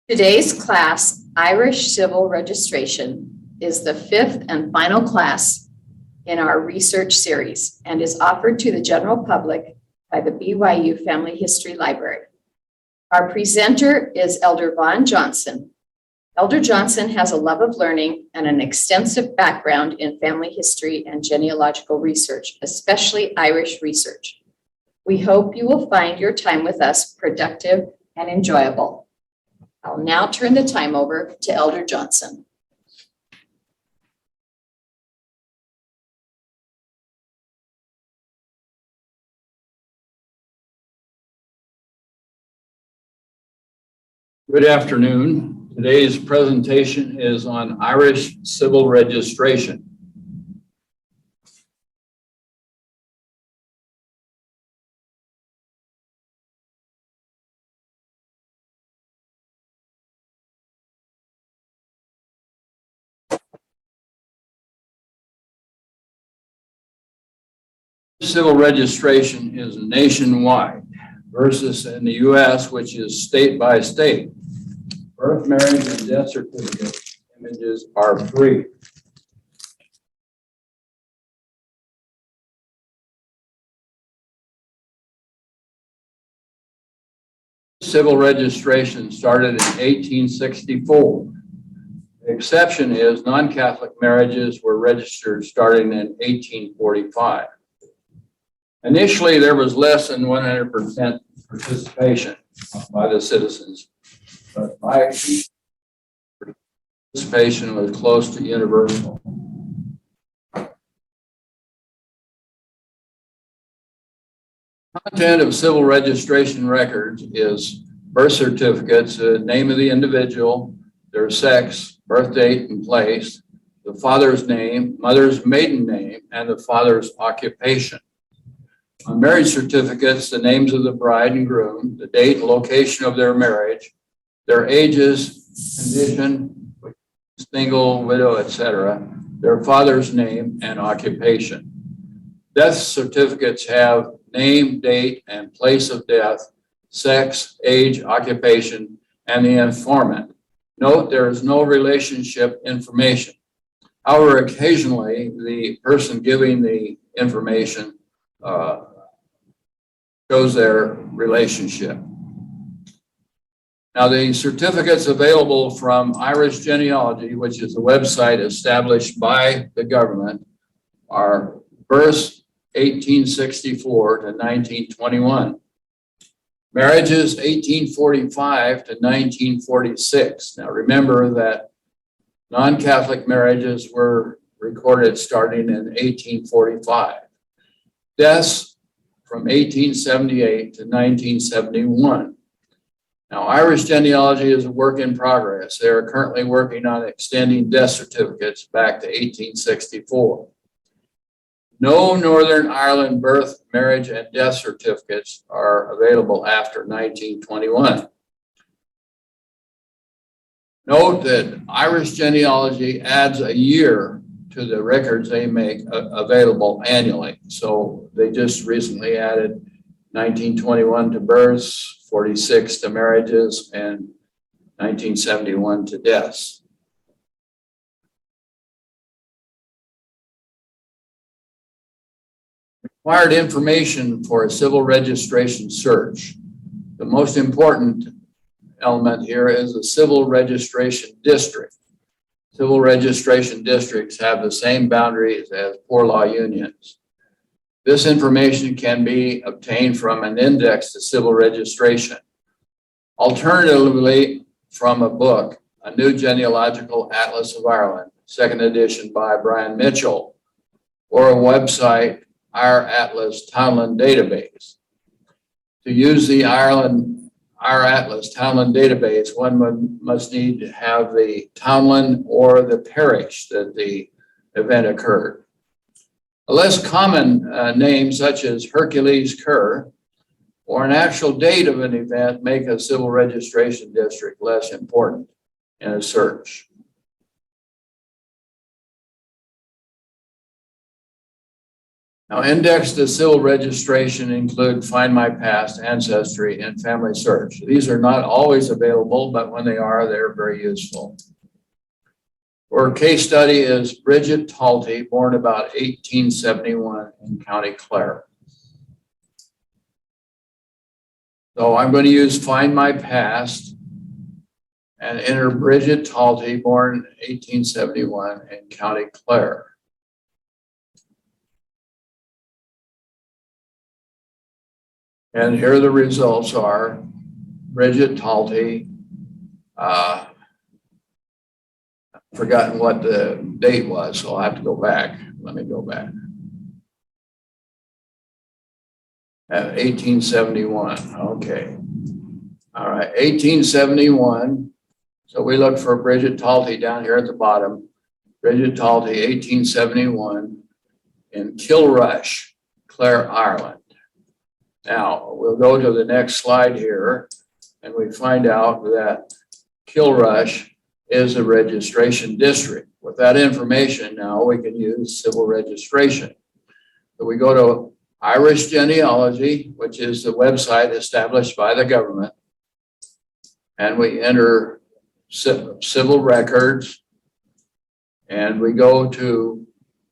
Today's class, Irish Civil Registration, is the fifth and final class in our research series and is offered to the general public by the BYU Family History Library. Our presenter is Elder Vaughn Johnson. Elder Johnson has a love of learning and an extensive background in family history and genealogical research, especially Irish research. We hope you will find your time with us productive and enjoyable. I'll now turn the time over to Elder Johnson. Good afternoon. Today's presentation is on Irish civil registration. Civil registration is nationwide versus in the U.S., which is state by state. Birth, marriage, and death certificate images are free. Civil registration started in 1864. The exception is non-Catholic marriages were registered starting in 1845. Initially, there was less than 100% participation by the citizens, but my participation was close to universal. Content of civil registration records is birth certificates, the name of the individual, their sex, birth date and place, the father's name, mother's maiden name, and the father's occupation. On marriage certificates, the names of the bride and groom, the date and location of their marriage, their ages, condition, single, widow, etc., their father's name and occupation. Death certificates have name, date, and place of death, sex, age, occupation, and the informant. Note there is no relationship information. However, occasionally the person giving the information shows their relationship. Now, the certificates available from Irish Genealogy, which is a website established by the government, are births 1864 to 1921, marriages 1845 to 1946. Now, remember that non-Catholic marriages were recorded starting in 1845. Deaths from 1878 to 1971. Now, Irish genealogy is a work in progress. They are currently working on extending death certificates back to 1864. No Northern Ireland birth, marriage, and death certificates are available after 1921. Note that Irish genealogy adds a year to the records they make available annually. So they just recently added 1921 to births, 46 to marriages, and 1971 to deaths. Required information for a civil registration search. The most important element here is a civil registration district. Civil registration districts have the same boundaries as poor law unions. This information can be obtained from an index to civil registration. Alternatively, from a book, A New Genealogical Atlas of Ireland, second edition by Brian Mitchell, or a website, Our Atlas Townland Database. To use the Our Atlas Townland database, one must need to have the townland or the parish that the event occurred. A less common name such as Hercules Kerr or an actual date of an event make a civil registration district less important in a search. Now, indexed to civil registration include Find My Past, Ancestry, and Family Search. These are not always available, but when they are, they're very useful. Our case study is Bridget Talty, born about 1871 in County Clare. So I'm going to use Find My Past and enter Bridget Talty, born 1871 in County Clare. And here the results are Bridget Talty, forgotten what the date was, so I'll have to go back. Let me go back. 1871, okay. All right, 1871. So we look for Bridget Talty down here at the bottom. Bridget Talty, 1871 in Kilrush, Clare, Ireland. Now, we'll go to the next slide here, and we find out that Kilrush is a registration district. With that information now, we can use civil registration. So we go to Irish Genealogy, which is the website established by the government, and we enter civil records, and we go to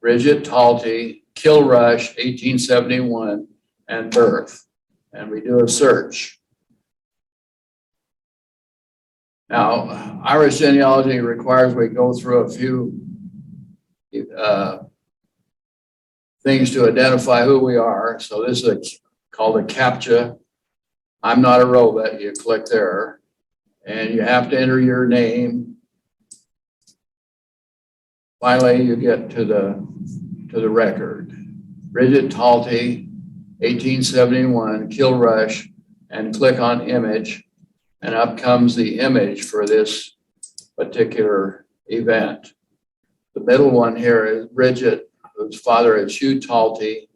Bridget Talty, Kilrush, 1871, and birth, and we do a search. Now, Irish Genealogy requires we go through a few things to identify who we are. So this is called a CAPTCHA. I'm not a robot. You click there, and you have to enter your name. Finally, you get to the record. Bridget Talty, 1871, Kilrush, and click on image. And up comes the image for this particular event. The middle one here is Bridget, whose father is Hugh Talty,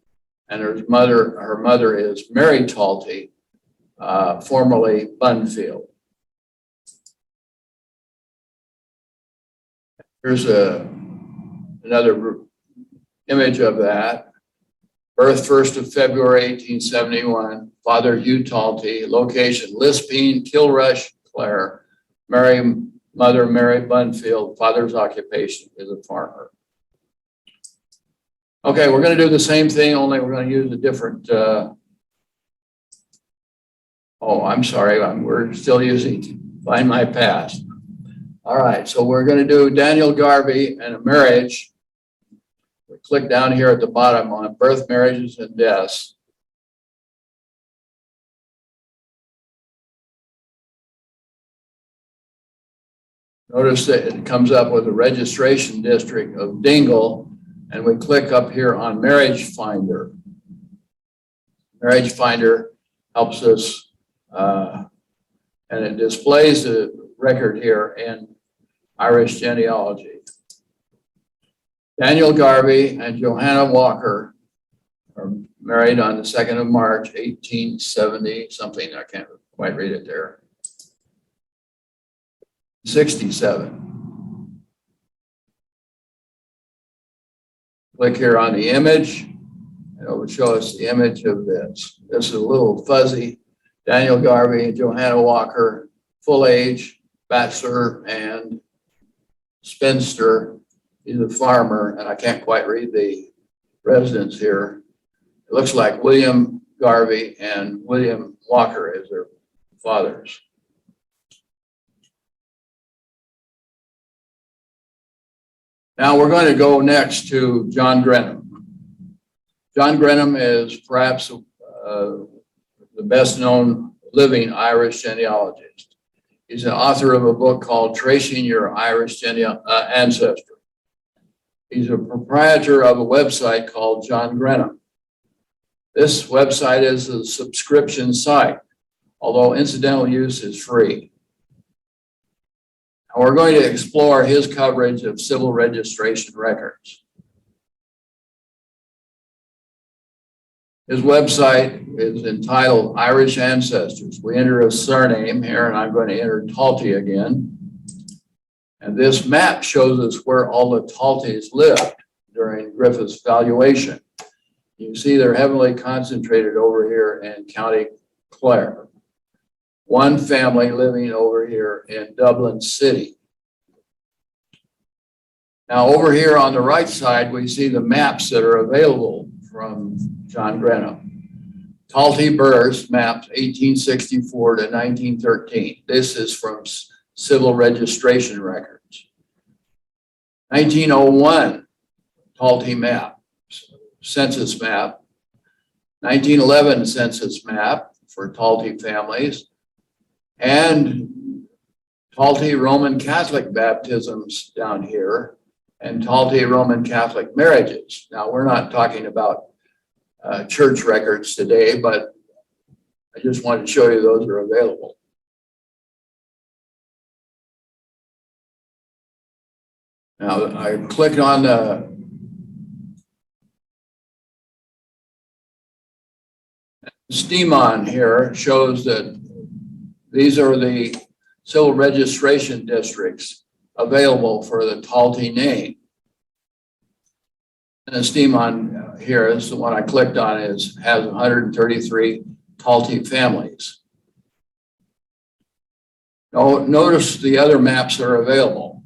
and her mother is Mary Talty, formerly Bunfield. Here's another image of that. Birth 1st of February, 1871. Father Hugh Talty. Location Lispine, Kilrush, Clare. Mother Mary Bunfield. Father's occupation is a farmer. Okay, we're going to do the same thing, only we're going to use a different. I'm sorry. We're still using Find My Past. All right, so we're going to do Daniel Garvey and a marriage. We click down here at the bottom on birth, marriages, and deaths. Notice that it comes up with the registration district of Dingle, and we click up here on Marriage Finder. Marriage Finder helps us, and it displays the record here in Irish Genealogy. Daniel Garvey and Johanna Walker are married on the 2nd of March, 1870, something, I can't quite read it there. 67. Click here on the image, and it will show us the image of this. This is a little fuzzy. Daniel Garvey and Johanna Walker, full age, bachelor and spinster. He's a farmer, and I can't quite read the residence here. It looks like William Garvey and William Walker as their fathers. Now we're going to go next to John Greno. John Greno is perhaps the best known living Irish genealogist. He's an author of a book called Tracing Your Irish Ancestry. He's a proprietor of a website called John Greno. This website is a subscription site, although incidental use is free. Now we're going to explore his coverage of civil registration records. His website is entitled Irish Ancestors. We enter a surname here, and I'm going to enter Talty again. And this map shows us where all the Taltys lived during Griffith's valuation. You see they're heavily concentrated over here in County Clare. One family living over here in Dublin City. Now over here on the right side, we see the maps that are available from John Greno. Talty births maps 1864 to 1913. This is from civil registration records. 1901 Talty map, census map. 1911 census map for Talty families. And Talty Roman Catholic baptisms down here and Talty Roman Catholic marriages. Now, we're not talking about church records today, but I just wanted to show you those are available. Now, I clicked on the STEAMON here, shows that these are the civil registration districts available for the Talty name. And the STEAMON here is the one I clicked on, has 133 Talty families. Now, notice the other maps that are available.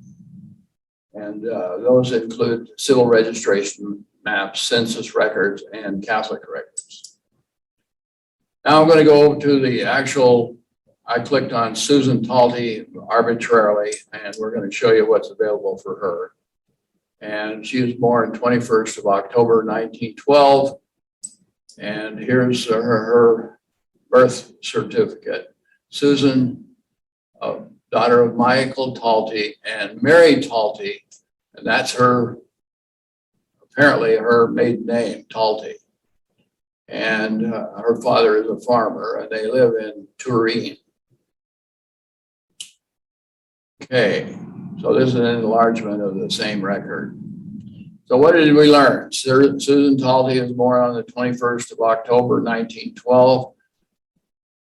And those include civil registration maps, census records, and Catholic records. Now I'm going to go to the actual, I clicked on Susan Talty arbitrarily, and we're going to show you what's available for her. And she was born 21st of October, 1912. And here's her birth certificate. Susan, daughter of Michael Talty and Mary Talty, and that's her, apparently her maiden name, Talty. And her father is a farmer, and they live in Turin. Okay, so this is an enlargement of the same record. So what did we learn? Susan Talty was born on the 21st of October, 1912.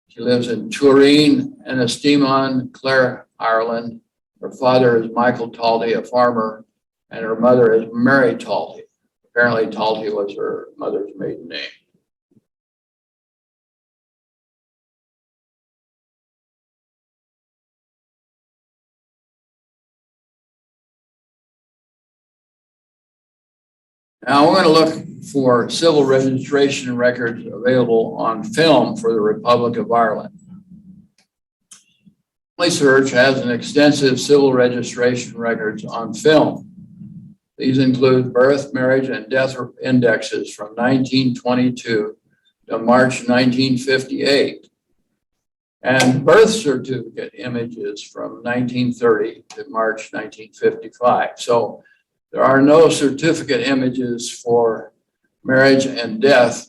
She lives in Turin and Estimon, Clare, Ireland. Her father is Michael Talty, a farmer, and her mother is Mary Talty. Apparently Talty was her mother's maiden name. Now we're going to look for civil registration records available on film for the Republic of Ireland. Family Search has an extensive civil registration records on film. These include birth, marriage, and death indexes from 1922 to March 1958, and birth certificate images from 1930 to March 1955. So there are no certificate images for marriage and death,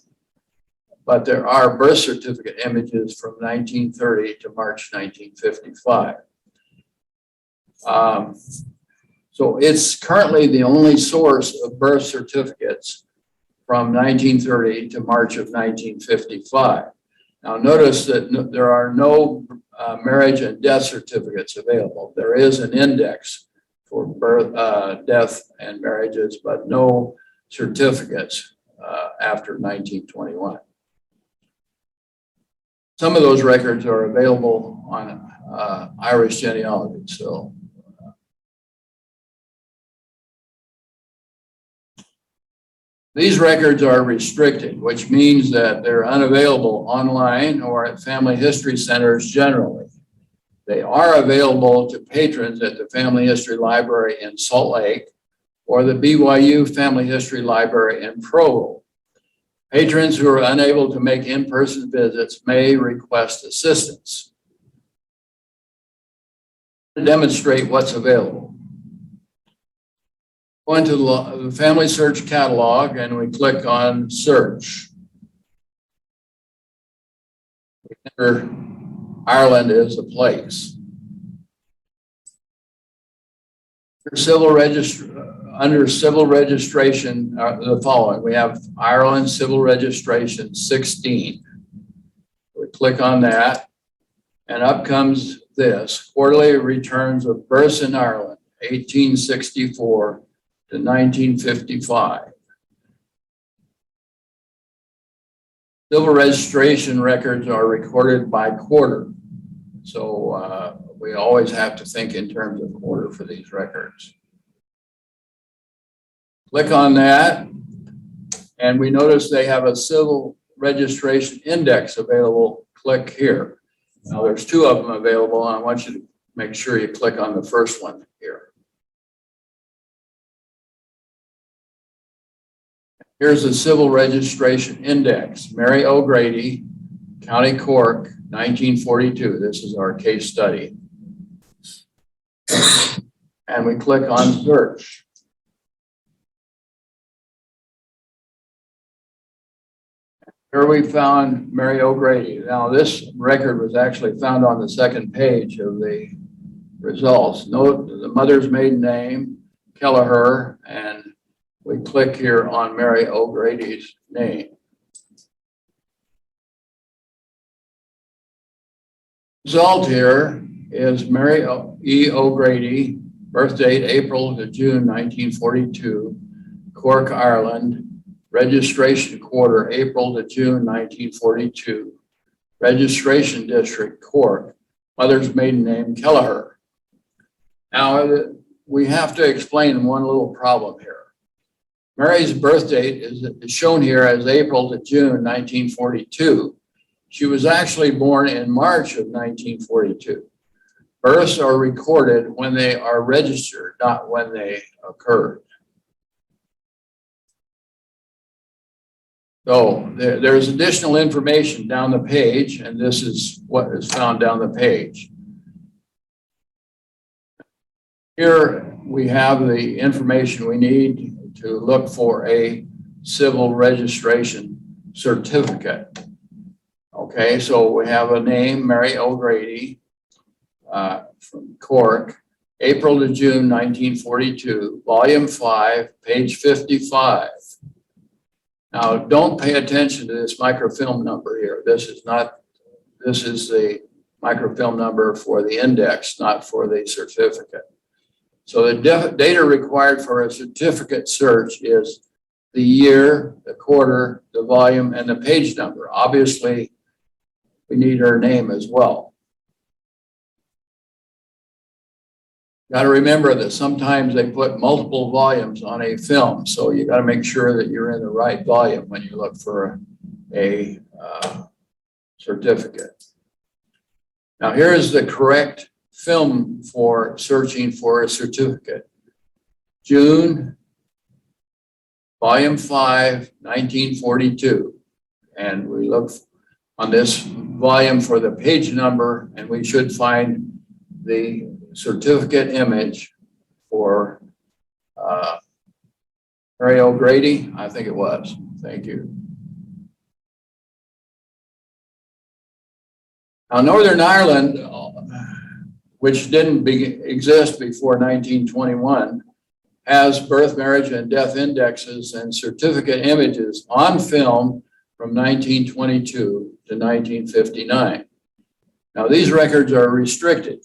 but there are birth certificate images from 1930 to March 1955. So it's currently the only source of birth certificates from 1930 to March of 1955. Now notice that there are no marriage and death certificates available. There is an index for birth, death, and marriages, but no certificates after 1921. Some of those records are available on Irish genealogy. So these records are restricted, which means that they're unavailable online or at family history centers generally. They are available to patrons at the Family History Library in Salt Lake or the BYU Family History Library in Provo. Patrons who are unable to make in-person visits may request assistance. To demonstrate what's available. Go into the Family Search catalog and we click on Search. We enter Ireland is a place. Under civil registration, the following. We have Ireland Civil Registration 16. We click on that, and up comes this, quarterly returns of births in Ireland, 1864 to 1955. Civil registration records are recorded by quarter. So we always have to think in terms of quarter for these records. Click on that, and we notice they have a civil registration index available. Click here. Now there's two of them available, and I want you to make sure you click on the first one here. Here's the civil registration index. Mary O'Grady, County Cork, 1942. This is our case study. And we click on search. Here we found Mary O'Grady. Now this record was actually found on the second page of the results. Note the mother's maiden name, Kelleher, and we click here on Mary O'Grady's name. Result here is Mary E. O'Grady, birth date April to June 1942, Cork, Ireland, registration quarter April to June 1942, registration district Cork, mother's maiden name Kelleher. Now we have to explain one little problem here. Mary's birth date is shown here as April to June 1942. She was actually born in March of 1942. Births are recorded when they are registered, not when they occurred. So there's additional information down the page, and this is what is found down the page. Here we have the information we need to look for a civil registration certificate. Okay, so we have a name, Mary O'Grady, from Cork, April to June 1942, volume 5, page 55. Now, don't pay attention to this microfilm number here. This is the microfilm number for the index, not for the certificate. So the data required for a certificate search is the year, the quarter, the volume, and the page number. Obviously, we need her name as well. Got to remember that sometimes they put multiple volumes on a film, so you got to make sure that you're in the right volume when you look for a certificate. Now here is the correct film for searching for a certificate. June, volume 5, 1942. And we look on this volume for the page number, and we should find the certificate image for Mary O'Grady. I think it was. Thank you. Now, Northern Ireland, which didn't exist before 1921, has birth, marriage, and death indexes and certificate images on film from 1922 to 1959. Now, these records are restricted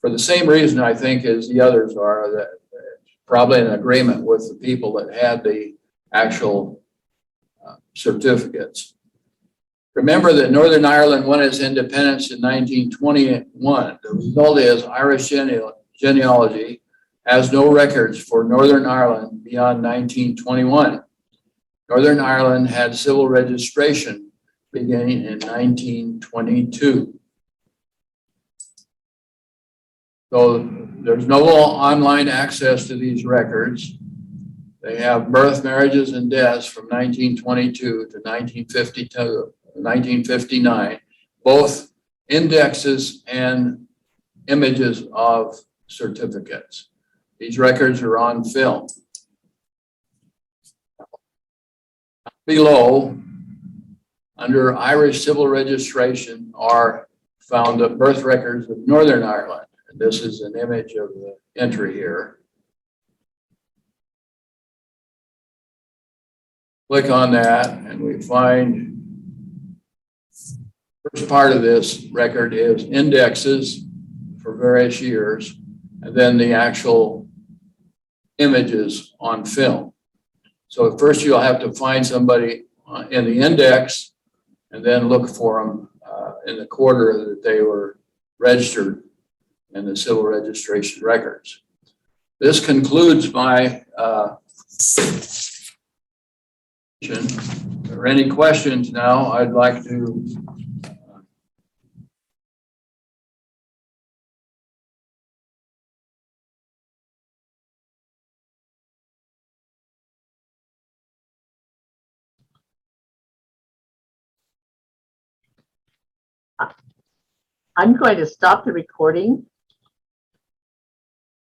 for the same reason, I think, as the others are, that probably in agreement with the people that had the actual certificates. Remember that Northern Ireland won its independence in 1921. The result is Irish genealogy has no records for Northern Ireland beyond 1921. Northern Ireland had civil registration beginning in 1922. So there's no online access to these records. They have birth, marriages, and deaths from 1922 to 1959, both indexes and images of certificates. These records are on film. Below, under Irish civil registration, are found the birth records of Northern Ireland. And this is an image of the entry here. Click on that, and we find first part of this record is indexes for various years, and then the actual images on film. So at first you'll have to find somebody in the index and then look for them in the quarter that they were registered in the civil registration records. This concludes my If there are any questions now, I'd like to I'm going to stop the recording